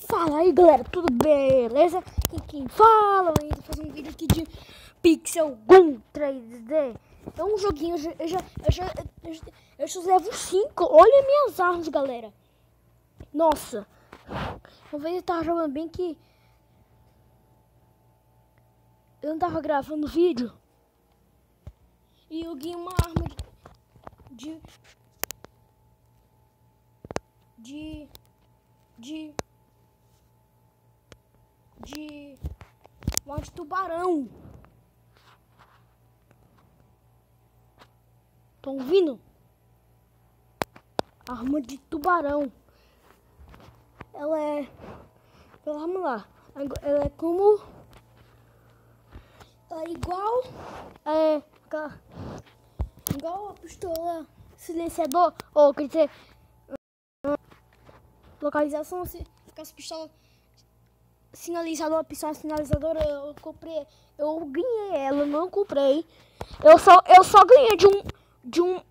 Fala aí, galera, tudo beleza? Quem fala? Eu tô fazendo um vídeo aqui de Pixel Gun 3D. É um joguinho, eu já levo 5. Olha minhas armas, galera. Nossa. Uma vez eu tava jogando bem que eu não tava gravando vídeo. E eu ganhei uma arma de uma de tubarão. Estão ouvindo? Arma de tubarão. Ela é... Vamos lá. Ela é como... Ela é igual... igual a pistola silenciador. Ou quer dizer... localização, com as pistolas sinalizador, a pistola sinalizadora eu comprei, eu ganhei ela, não comprei. Eu só ganhei de um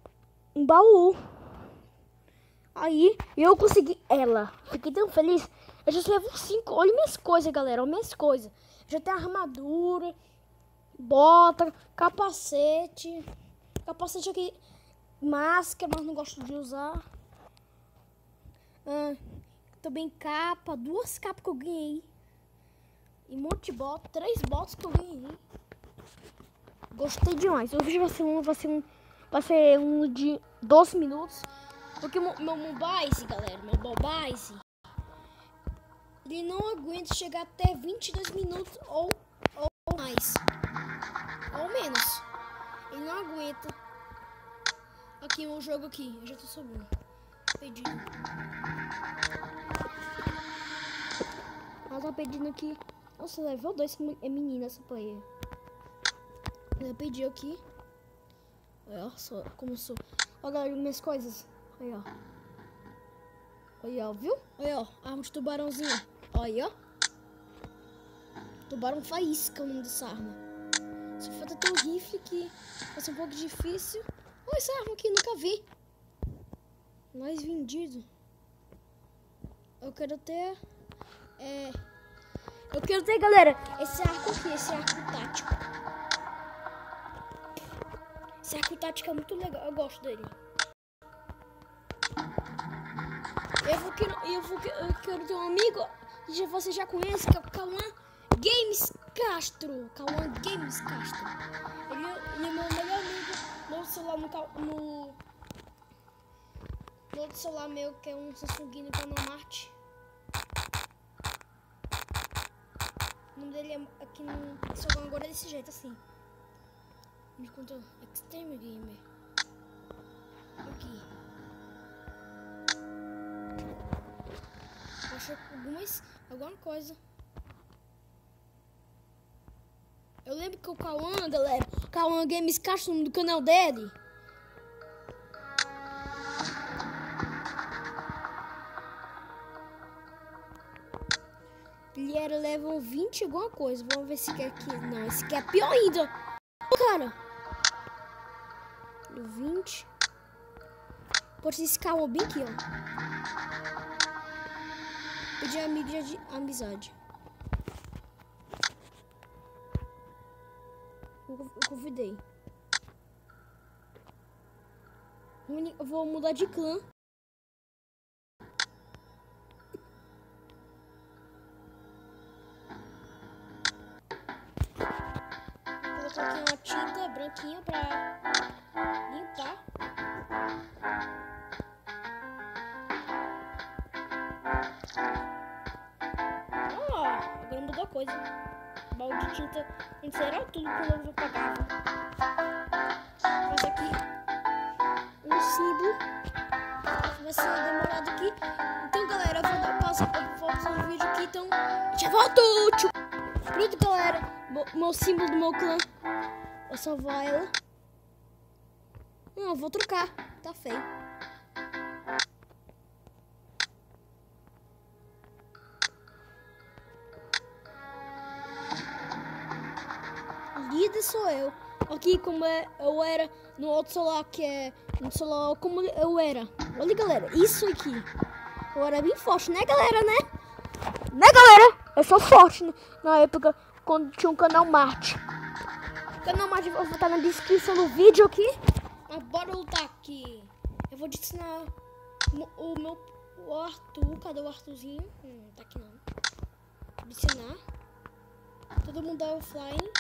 baú. Aí eu consegui ela. Fiquei tão feliz. Eu já levo 5. Olha minhas coisas, galera. Olha minhas coisas. Já tem armadura, bota, capacete. Capacete aqui, máscara, mas não gosto de usar. Também capa, 2 capas que eu ganhei. E um monte de bota, 3 botas que eu ganhei. Gostei demais. O vídeo vai ser um de 12 minutos. Porque meu Mobise, galera, meu Mobise, ele não aguenta chegar até 22 minutos ou mais. Ou menos. Ele não aguenta. Aqui, o jogo aqui. Eu já tô subindo. Pedindo. Ela tá pedindo aqui. Nossa, level 2 é menina essa player. Eu pedi aqui. Olha só como eu sou. Olha minhas coisas. Olha, ó. Olha, ó, viu? Olha, ó. Arma de tubarãozinho. Olha, ó. Tubarão faísca o nome dessa arma. Só falta ter um rifle que vai ser um pouco difícil. Olha essa arma aqui, nunca vi. Mais vendido. Eu quero ter... Eu quero ter, galera, esse arco aqui, esse arco tático. Esse arco tático é muito legal, eu gosto dele. Eu quero ter um amigo que você já conhece, que é o Cauã Games Castro. Cauã Games Castro. Ele é meu melhor amigo no celular, no outro celular meu, que é um Samsung no Panamarte. O nome dele é aqui no Pixel agora é desse jeito, assim. Me conta Extreme Gamer. Aqui. Achei alguma coisa. Eu lembro que o Cauã, galera, o Cauã Games Castro, o nome do canal dele. Ele era level 20 alguma coisa. Vamos ver se quer aqui. Não, esse aqui é pior ainda. Cara. 20. Pode ser esse calma bem aqui, ó. Pedir amigo de amizade. Eu convidei. Eu vou mudar de clã. Coloquei uma tinta branquinha pra limpar. Agora mudou a coisa. Balde de tinta antes era tudo quando eu pagava. Mas aqui um símbolo. Vai ser demorado aqui. Então, galera, eu vou dar pausa. Eu vou fazer um vídeo aqui, então já volto. Pronto, galera. Meu símbolo do meu clã. Eu salvar ela. Não, eu vou trocar. Tá feio. Líder sou eu. Aqui como eu era no outro celular, que é no celular como eu era. Olha, galera, isso aqui. Eu era bem forte, né, galera, né? começou forte, né? Na época, quando tinha um canal Marte. O canal Marte vai estar na descrição do vídeo aqui. Mas bora lutar aqui. Eu vou te ensinar o Arthur. Cadê o Arthurzinho? Tá aqui não. Vou ensinar. Todo mundo dá offline.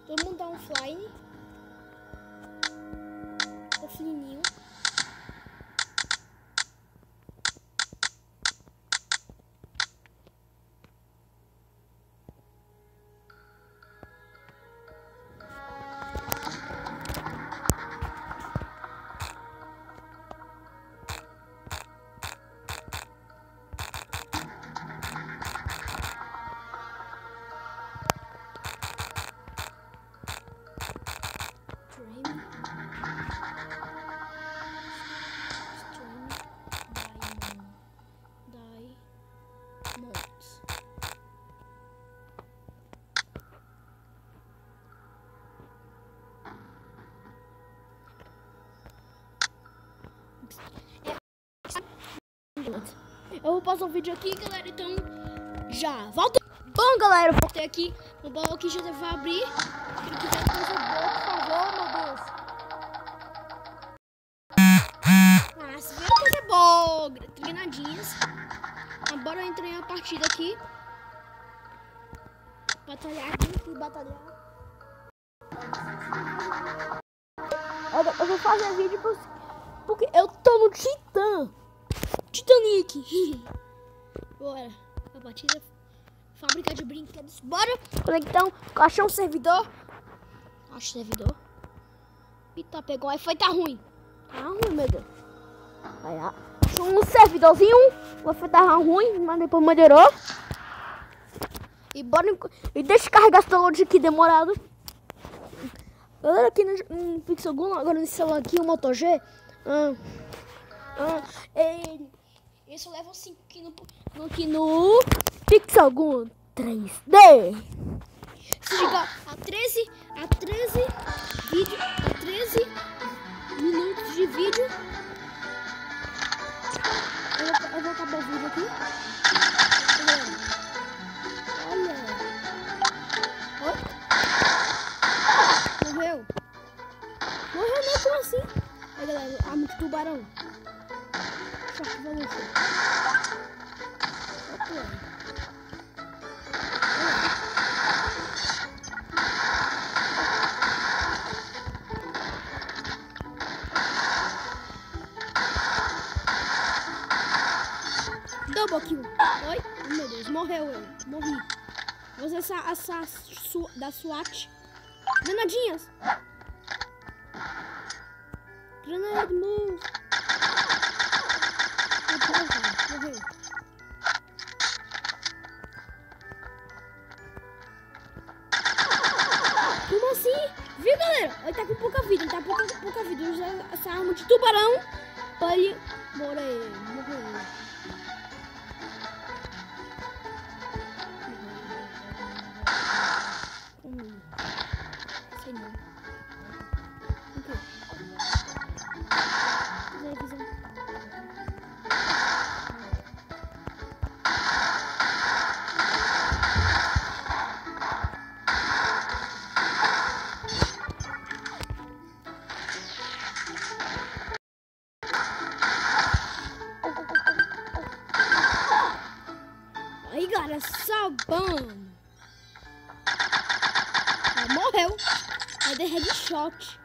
Todo mundo dá offline. Offlineinho. Eu vou passar o vídeo aqui, galera, então já volta. Bom, galera, eu voltei aqui. O baú aqui já vai abrir. Se ele quiser coisa boa, por favor, meu Deus. Ah, se vier coisa boa, granadinhas. Agora eu entrei na partida aqui. Batalhar aqui, batalhar. Eu vou fazer vídeo porque eu tô no Titanic. Bora. A partida. Fábrica de brinquedos. Bora. Então, achei um servidor. Acho servidor. Eita, pegou. Aí foi, tá ruim. Tá ruim, meu Deus. Achou um servidorzinho. O Wi-Fi tá ruim, mas depois melhorou. E bora. E deixa eu carregar esse download aqui demorado. Galera, aqui no Pixel Gun, agora nesse celular aqui, o Moto G. Esse eu levo 5 aqui no Pixel Gun 3D. Se ligar a 13 minutos de vídeo. Eu vou acabar o vídeo aqui. Olha. Morreu. Morreu, né? Como assim? Aí, galera, arma de tubarão. Choque valente. Double kill. Oi? Oh, meu Deus, morreu ele. Morri. Vou usar essa da SWAT. Granadinhas. Granada, move. Morreu. Como assim? Viu, galera? Ele tá com pouca vida. Ele tá com pouca vida. Eu usar essa arma de tubarão pra ele morrer. Morreu. Sei não. Ok. Visão. Aí, galera, sabão. Morreu. Vai dar headshot.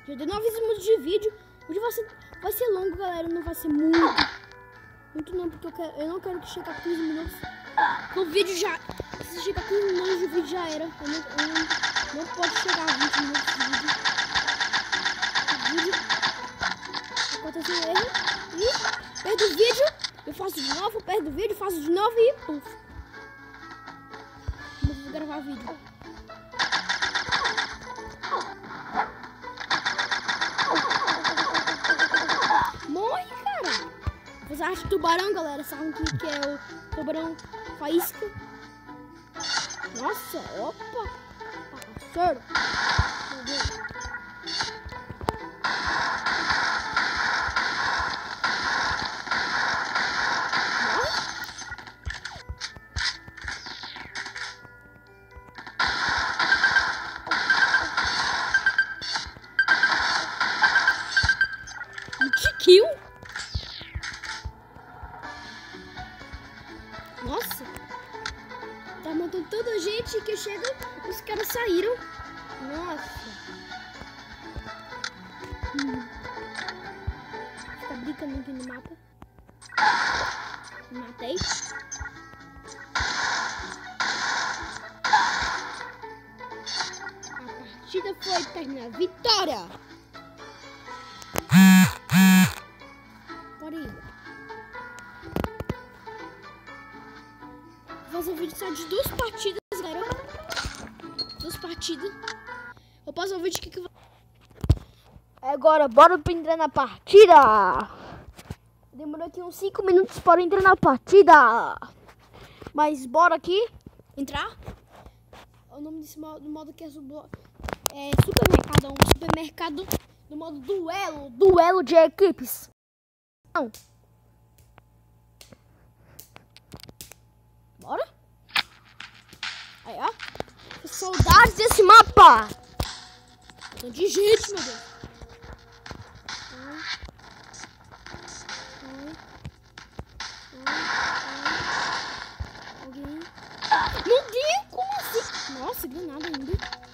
Já deu 9 minutos de vídeo. Hoje vai ser longo, galera. Não vai ser muito não, porque eu não quero que chegue a 15 minutos. O vídeo já... Se chegar a 15 minutos de vídeo já era. Eu não pode chegar a 20 minutos de vídeo. O vídeo... Aconteceu um erro. E perdo o vídeo. Eu faço de novo, perdo o vídeo, faço de novo e puf. Vou gravar vídeo. Morre, cara. Vou usar arte de tubarão, galera. Essa arma aqui que é o tubarão faísca. Nossa, opa. Parceiro. kill? Nossa. Tá matando toda a gente que chega, os caras saíram. Nossa. Fica brincando aqui no mapa. Matei. A partida foi terminada. Vitória! Bora aí. Vou fazer um vídeo só de 2 partidas, galera. 2 partidas. Vou passar um vídeo que eu... Agora, bora pra entrar na partida. Demorou aqui uns 5 minutos para entrar na partida. Mas bora aqui entrar. O nome desse modo que é supermercado. Um supermercado no modo duelo. Duelo de equipes. Não. Bora. Aí, ó. Saudades desse mapa. Tô de gente, meu Deus. Alguém. Meu Deus, como assim? Nossa, granada ainda.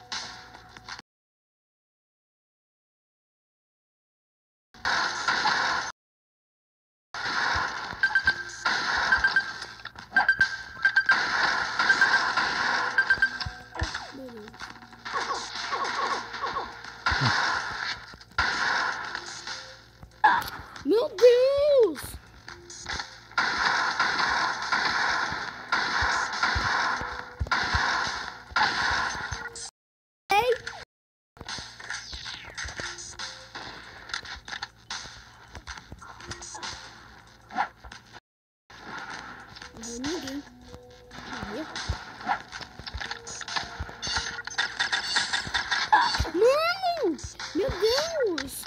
Meu Deus! Ei! Não vou ninguém. Mano! Meu Deus!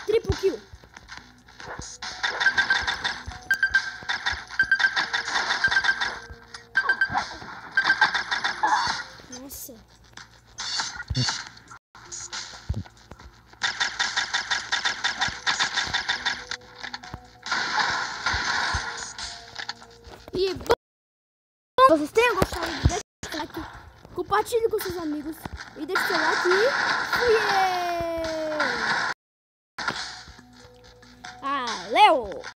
Triple kill. Nossa. E vocês tenham gostado, deixa o like, compartilhe com seus amigos e deixa o seu like e valeu!